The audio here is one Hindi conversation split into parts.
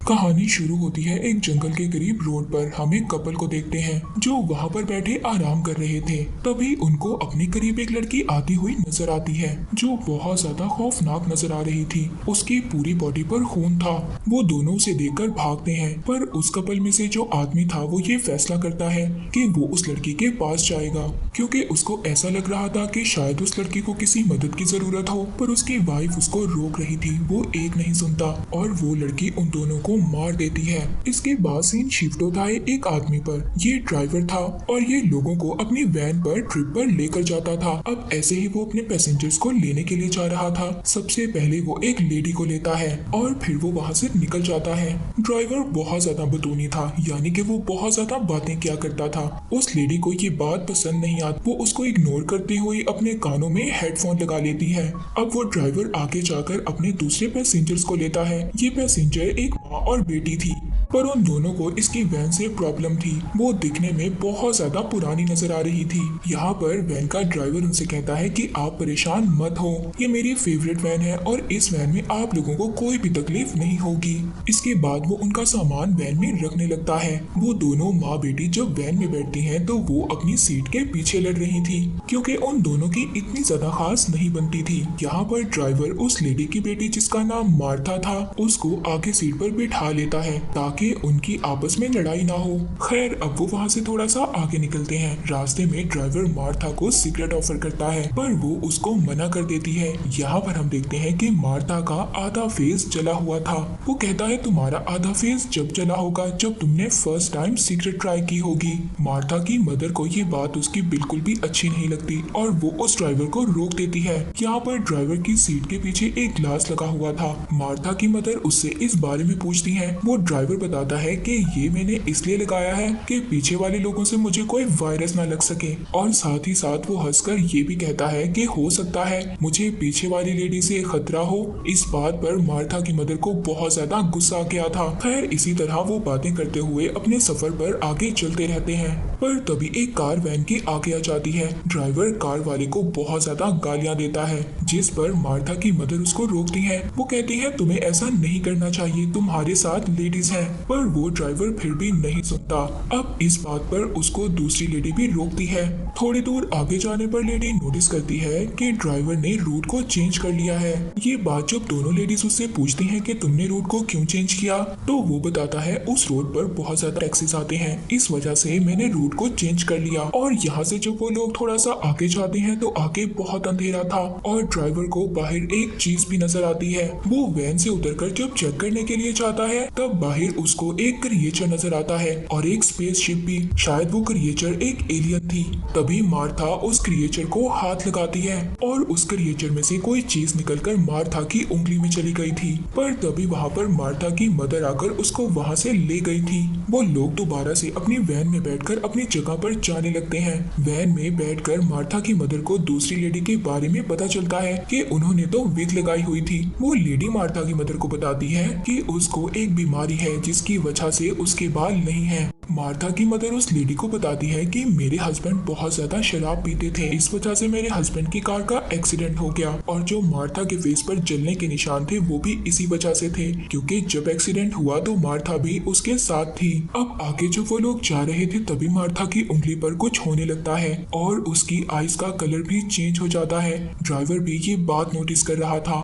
कहानी शुरू होती है एक जंगल के करीब रोड पर। हम एक कपल को देखते हैं जो वहाँ पर बैठे आराम कर रहे थे। तभी उनको अपने करीब एक लड़की आती हुई नजर आती है जो बहुत ज्यादा खौफनाक नजर आ रही थी। उसकी पूरी बॉडी पर खून था। वो दोनों उसे देखकर भागते हैं, पर उस कपल में से जो आदमी था वो ये फैसला करता है कि वो उस लड़की के पास जाएगा, क्योंकि उसको ऐसा लग रहा था कि शायद उस लड़की को किसी मदद की जरूरत हो। पर उसकी वाइफ उसको रोक रही थी। वो एक नहीं सुनता और वो लड़की उन दोनों को मार देती है। इसके बाद सीन शिफ्ट होता है एक आदमी पर। ये ड्राइवर था और ये लोगों को अपनी वैन पर ट्रिप पर लेकर जाता था। अब ऐसे ही वो अपने पैसेंजर्स को लेने के लिए जा रहा था। सबसे पहले वो एक लेडी को लेता है और फिर वो वहाँ से निकल जाता है। ड्राइवर बहुत ज्यादा बतूनी था, यानी कि वो बहुत ज्यादा बातें किया करता था। उस लेडी को ये बात पसंद नहीं आती। वो उसको इग्नोर करती हुई अपने कानों में हेडफोन लगा लेती है। अब वो ड्राइवर आगे जाकर अपने दूसरे पैसेंजर्स को लेता है। ये पैसेंजर एक माँ और बेटी थी, पर उन दोनों को इसकी वैन से प्रॉब्लम थी। वो दिखने में बहुत ज्यादा पुरानी नजर आ रही थी। यहाँ पर वैन का ड्राइवर उनसे कहता है कि आप परेशान मत हो, ये मेरी फेवरेट वैन है और इस वैन में आप लोगों को कोई भी तकलीफ नहीं होगी। इसके बाद वो उनका सामान वैन में रखने लगता है। वो दोनों माँ बेटी जब वैन में बैठती हैं तो वो अपनी सीट के पीछे लड़ रही थी, क्योंकि उन दोनों की इतनी ज्यादा खास नहीं बनती थी। यहाँ पर ड्राइवर उस लेडी की बेटी जिसका नाम मार्था था उसको आगे सीट पर बिठा लेता है ताकि उनकी आपस में लड़ाई ना हो। खैर, अब वो वहाँ से थोड़ा सा आगे निकलते हैं। रास्ते में ड्राइवर मार्था को सिगरेट ऑफर करता है, पर वो उसको मना कर देती है। यहाँ पर हम देखते हैं कि मार्था का आधा फेस जला हुआ था। वो कहता है तुम्हारा आधा फेस जब जला होगा जब तुमने फर्स्ट टाइम सिगरेट ट्राई की होगी। मार्था की मदर को ये बात उसकी बिल्कुल भी अच्छी नहीं लगती और वो उस ड्राइवर को रोक देती है। यहाँ पर ड्राइवर की सीट के पीछे एक ग्लास लगा हुआ था। मार्था की मदर उससे इस बारे में पूछती है। वो ड्राइवर बताता है कि ये मैंने इसलिए लगाया है कि पीछे वाले लोगों से मुझे कोई वायरस ना लग सके, और साथ ही साथ वो हंसकर ये भी कहता है कि हो सकता है मुझे पीछे वाली लेडी से खतरा हो। इस बात पर मार्था की मदर को बहुत ज्यादा गुस्सा आ गया था। खैर, इसी तरह वो बातें करते हुए अपने सफर पर आगे चलते रहते हैं, पर तभी एक कार वैन के आगे आ जाती है। ड्राइवर कार वाले को बहुत ज्यादा गालियां देता है, जिस पर मार्था की मदर उसको रोकती है। वो कहती है तुम्हें ऐसा नहीं करना चाहिए, तुम्हारे साथ लेडीज हैं, पर वो ड्राइवर फिर भी नहीं सुनता। अब इस बात पर उसको दूसरी लेडी भी रोकती है। थोड़ी दूर आगे जाने पर लेडी नोटिस करती है कि ड्राइवर ने रूट को चेंज कर लिया है। ये बात जब दोनों लेडीज उससे पूछती हैं कि तुमने रूट को क्यों चेंज किया, तो वो बताता है उस रोड पर बहुत ज्यादा टैक्सीज आते हैं, इस वजह से मैंने रूट को चेंज कर लिया। और यहाँ से जब वो लोग थोड़ा सा आगे जाते हैं तो आगे बहुत अंधेरा था और ड्राइवर को बाहर एक चीज भी नजर आती है। वो वैन से उतरकर जब चेक करने के लिए जाता है तब बाहर उसको एक क्रिएचर नजर आता है और एक स्पेसशिप भी। शायद वो क्रिएचर एक एलियन थी। तभी मार्था उस क्रिएचर को हाथ लगाती है और उस क्रिएचर में से कोई चीज निकलकर मार्था की उंगली में चली गई थी। पर तभी वहाँ पर मार्था की मदर आकर उसको वहाँ से ले गई थी। वो लोग दोबारा से अपनी वैन में बैठकर अपनी जगह पर जाने लगते हैं। वैन में बैठकर मार्था की मदर को दूसरी लेडी के बारे में पता चलता है कि उन्होंने तो विग लगाई हुई थी। वो लेडी मार्था की मदर को बताती है कि उसको एक बीमारी है जिसकी वजह से उसके बाल नहीं है। मार्था की मदर उस लेडी को बताती है कि मेरे हस्बैंड बहुत ज्यादा शराब पीते थे, इस वजह से मेरे हस्बैंड की कार का एक्सीडेंट हो गया, और जो मार्था के फेस पर जलने के निशान थे वो भी इसी वजह से थे, क्योंकि जब एक्सीडेंट हुआ तो मार्था भी उसके साथ थी। अब आगे जब वो लोग जा रहे थे तभी मार्था की उंगली पर कुछ होने लगता है और उसकी आईज का कलर भी चेंज हो जाता है। ड्राइवर भी ये बात नोटिस कर रहा था।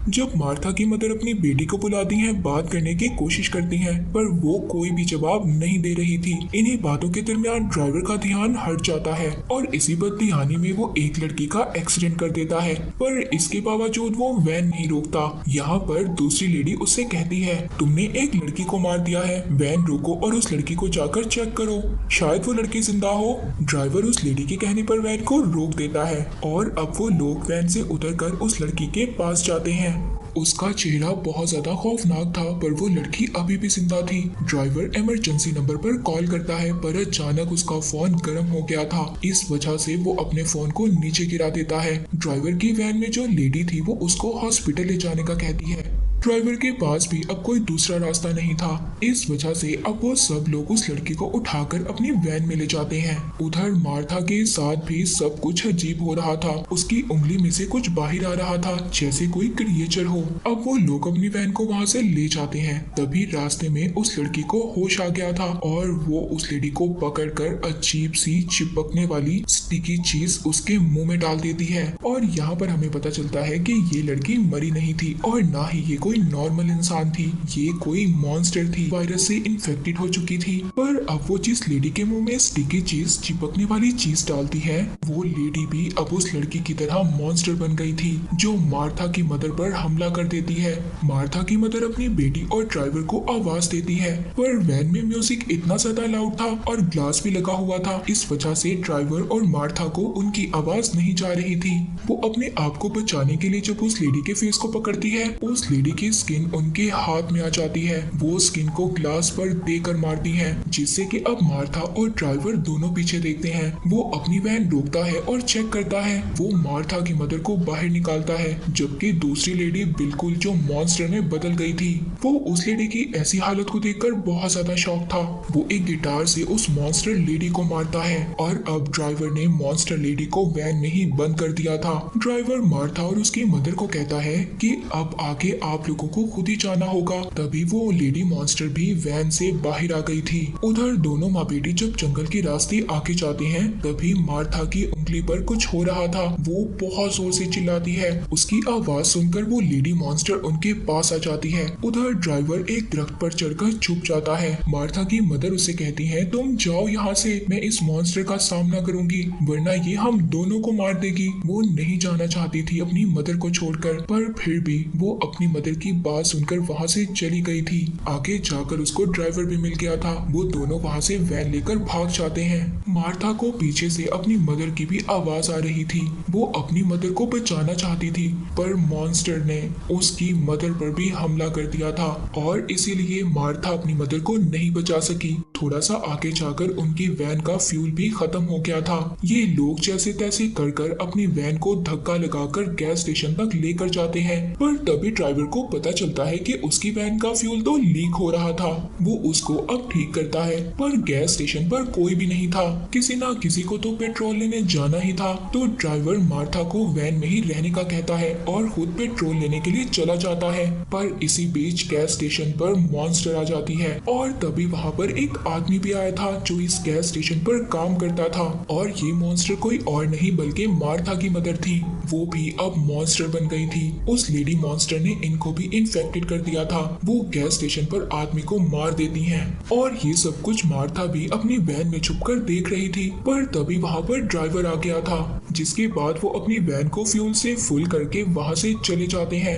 जब मार्था की मदर अपनी बेटी को बुलाती हैं, बात करने की कोशिश करती हैं, पर वो कोई भी जवाब नहीं दे रही थी। इन्हीं बातों के दरमियान ड्राइवर का ध्यान हट जाता है और इसी बददिहानी में वो एक लड़की का एक्सीडेंट कर देता है, पर इसके बावजूद वो वैन नहीं रोकता। यहाँ पर दूसरी लेडी उससे कहती है तुमने एक लड़की को मार दिया है, वैन रोको और उस लड़की को जाकर चेक करो, शायद वो लड़की जिंदा हो। ड्राइवर उस लेडी के कहने पर वैन को रोक देता है और अब वो लोग वैन से उतरकर उस लड़की के पास जाते हैं। उसका चेहरा बहुत ज्यादा खौफनाक था, पर वो लड़की अभी भी जिंदा थी। ड्राइवर इमरजेंसी नंबर पर कॉल करता है, पर अचानक उसका फोन गर्म हो गया था। इस वजह से वो अपने फोन को नीचे गिरा देता है। ड्राइवर की वैन में जो लेडी थी वो उसको हॉस्पिटल ले जाने का कहती है। ड्राइवर के पास भी अब कोई दूसरा रास्ता नहीं था। इस वजह से अब वो सब लोग उस लड़की को उठाकर अपनी वैन में ले जाते हैं। उधर मार्था के साथ भी सब कुछ अजीब हो रहा था। उसकी उंगली में से कुछ बाहर आ रहा था, जैसे कोई क्रिएचर हो। अब वो लोग अपनी वैन को वहां से ले जाते हैं। तभी रास्ते में उस लड़की को होश आ गया था और वो उस लेडी को पकड़कर अजीब सी चिपकने वाली स्टिकी चीज उसके मुंह में डाल देती है। और यहाँ पर हमें पता चलता है कि ये लड़की मरी नहीं थी और ना ही ये कोई नॉर्मल इंसान थी, ये कोई मॉन्स्टर थी, वायरस से इन्फेक्टेड हो चुकी थी। पर अब वो जिस लेडी के मुंह में स्टिकी चीज, चिपकने वाली चीज डालती है, वो लेडी भी अब उस लड़की की तरह मॉन्स्टर बन गई थी, जो मार्था की मदर पर हमला कर देती है। मार्था की मदर अपनी बेटी और ड्राइवर को आवाज देती है, पर वैन में म्यूजिक इतना ज्यादा लाउड था और ग्लास भी लगा हुआ था। इस वजह से ड्राइवर और मार्था को उनकी आवाज नहीं जा रही थी। वो अपने आप को बचाने के लिए जब उस लेडी के फेस को पकड़ती है, उस लेडी की स्किन उनके हाथ में आ जाती है। वो स्किन को ग्लास पर देकर मारती है, जिससे कि अब मार्था और ड्राइवर दोनों पीछे देखते हैं। वो अपनी वैन रोकता है और चेक करता है। वो मार्था की मदर को बाहर निकालता है, जबकि दूसरी लेडी बिल्कुल जो मॉन्स्टर में बदल गई थी। वो उस लेडी की ऐसी हालत को देखकर बहुत ज्यादा शॉक था। वो एक गिटार से उस मॉन्स्टर लेडी को मारता है और अब ड्राइवर ने मॉन्स्टर लेडी को वैन में ही बंद कर दिया था। ड्राइवर मार्था और उसकी मदर को कहता है कि अब आगे आप लोगों को खुद ही जाना होगा। तभी वो लेडी मॉन्स्टर भी वैन से बाहर आ गई थी। उधर दोनों माँ बेटी जब जंगल के रास्ते आगे जाते हैं, तभी मार्था की उंगली पर कुछ हो रहा था। वो बहुत जोर से चिल्लाती है। उसकी आवाज सुनकर वो लेडी मॉन्स्टर उनके पास आ जाती है। उधर ड्राइवर एक दरख्त पर चढ़कर छुप जाता है। मार्था की मदर उसे कहती है, तुम जाओ यहाँ से, मैं इस मॉन्स्टर का सामना करूंगी, वरना ये हम दोनों को मार देगी। वो नहीं जाना चाहती थी अपनी मदर को छोड़कर, पर फिर भी वो अपनी मदर की बात सुनकर वहाँ से चली गई थी। आगे जाकर उसको ड्राइवर भी मिल गया था। वो दोनों वहाँ से वैन लेकर भाग जाते हैं। मार्था को पीछे से अपनी मदर की भी आवाज आ रही थी। वो अपनी मदर को बचाना चाहती थी, पर मॉन्स्टर ने उसकी मदर पर भी हमला कर दिया था और इसीलिए मार्था अपनी मदर को नहीं बचा सकी। थोड़ा सा आगे जाकर उनकी वैन का फ्यूल भी खत्म हो गया था। ये लोग जैसे तैसे कर अपनी वैन को धक्का लगाकर गैस स्टेशन तक लेकर जाते हैं, पर तभी ड्राइवर को पता चलता है कि उसकी वैन का फ्यूल तो लीक हो रहा था। वो उसको अब ठीक करता है, पर गैस स्टेशन पर कोई भी नहीं था। किसी ना किसी को तो पेट्रोल लेने जाना ही था। तो ड्राइवर मार्था को वैन में ही रहने का कहता है और खुद पेट्रोल लेने के लिए चला जाता है। पर इसी बीच गैस स्टेशन पर मॉन्स्टर आ जाती है और तभी वहाँ पर एक आदमी भी आया था जो इस गैस स्टेशन पर काम करता था। और ये मॉन्स्टर कोई और नहीं बल्कि मार्था की मदर थी। वो भी अब मॉन्स्टर बन गई थी। उस लेडी मॉन्स्टर ने इनको भी इन्फेक्टेड कर दिया था। वो गैस स्टेशन पर आदमी को मार देती हैं और ये सब कुछ मार्था भी अपनी वैन में छुपकर देख रही थी। पर तभी वहाँ पर ड्राइवर आ गया था, जिसके बाद वो अपनी वैन को फ्यूल से फुल करके वहाँ से चले जाते हैं।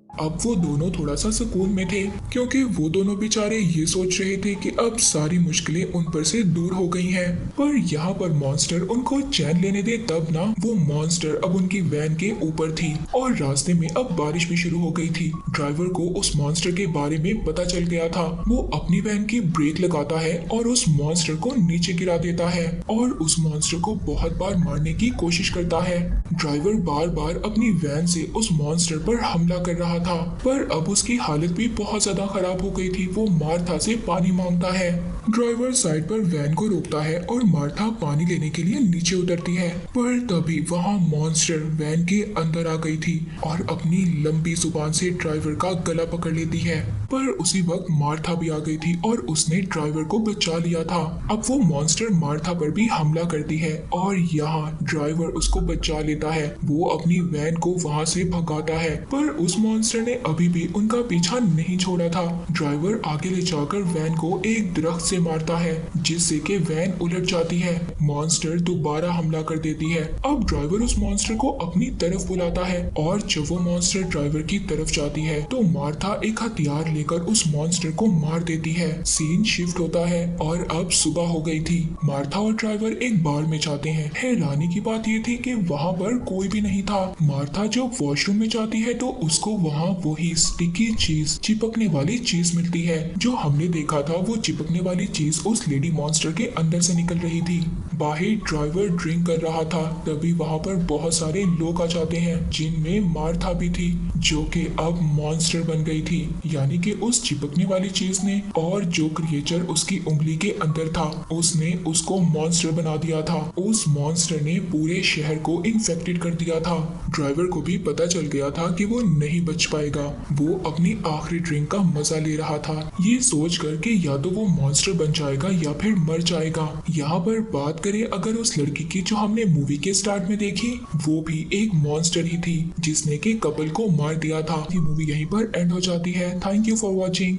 अब वो दोनों थोड़ा सा सुकून में थे, क्योंकि वो दोनों बेचारे ये सोच रहे थे कि अब सारी मुश्किलें उन पर से दूर हो गई हैं। पर यहाँ पर मॉन्स्टर उनको चैन लेने दे तब ना। वो मॉन्स्टर अब उनकी वैन के ऊपर थी और रास्ते में अब बारिश भी शुरू हो गई थी। ड्राइवर को उस मॉन्स्टर के बारे में पता चल गया था। वो अपनी वैन की ब्रेक लगाता है और उस मॉन्स्टर को नीचे गिरा देता है और उस मॉन्स्टर को बहुत बार मारने की कोशिश करता है। ड्राइवर बार बार अपनी वैन से उस मॉन्स्टर पर हमला कर रहा था, पर अब उसकी हालत भी बहुत ज्यादा खराब हो गई थी। वो मार्था से पानी मांगता है। ड्राइवर साइड पर वैन को रोकता है और मार्था पानी लेने के लिए नीचे उतरती है, पर तभी वहाँ मॉन्स्टर वैन के अंदर आ गई थी और अपनी लंबी जुबान से ड्राइवर का गला पकड़ लेती है। पर उसी वक्त मार्था भी आ गई थी और उसने ड्राइवर को बचा लिया था। अब वो मॉन्स्टर मार्था पर भी हमला करती है और यहाँ ड्राइवर उसको बचा लेता है। वो अपनी वैन को वहाँ से भगाता है, पर उस मॉन्स्टर ने अभी भी उनका पीछा नहीं छोड़ा था। ड्राइवर आगे ले जाकर वैन को एक दरख्त से मारता है, जिससे कि वैन उलट जाती है। मॉन्स्टर दोबारा हमला कर देती है। अब ड्राइवर उस मॉन्स्टर को अपनी तरफ बुलाता है और जब वो मॉन्स्टर ड्राइवर की तरफ जाती है तो मार्था एक हथियार लेकर उस मॉन्स्टर को मार देती है। सीन शिफ्ट होता है और अब सुबह हो गई थी। मार्था और ड्राइवर एक बार में जाते हैं। हैरानी की बात ये थी कि वहाँ पर कोई भी नहीं था। मार्था जब वॉशरूम में जाती है तो उसको वहाँ वही स्टिकी चीज, चिपकने वाली चीज मिलती है। जो हमने देखा था वो चिपकने वाली चीज उस लेडी मॉन्स्टर के अंदर से निकल रही थी। बाहर ड्राइवर ड्रिंक कर रहा था, तभी वहाँ पर बहुत सारे लोग आ जाते हैं, जिनमें मार्था भी थी, जो कि अब मॉन्स्टर बन गई थी। यानी कि उस चिपकने वाली चीज ने, और जो क्रिएचर उसकी उंगली के अंदर था, उसने उसको मॉन्स्टर बना दिया था। उस मॉन्स्टर ने पूरे शहर को इन्फेक्टेड कर दिया था। ड्राइवर को भी पता चल गया था कि वो नहीं बच पाएगा। वो अपनी आखिरी ड्रिंक का मजा ले रहा था, ये सोच कर कि या तो वो मॉन्स्टर बन जाएगा या फिर मर जाएगा। यहाँ पर बात करें अगर उस लड़की की जो हमने मूवी के स्टार्ट में देखी, वो भी एक मॉन्स्टर ही थी जिसने के कपल को मार दिया था। ये मूवी यहीं पर एंड हो जाती है। Thank you for watching.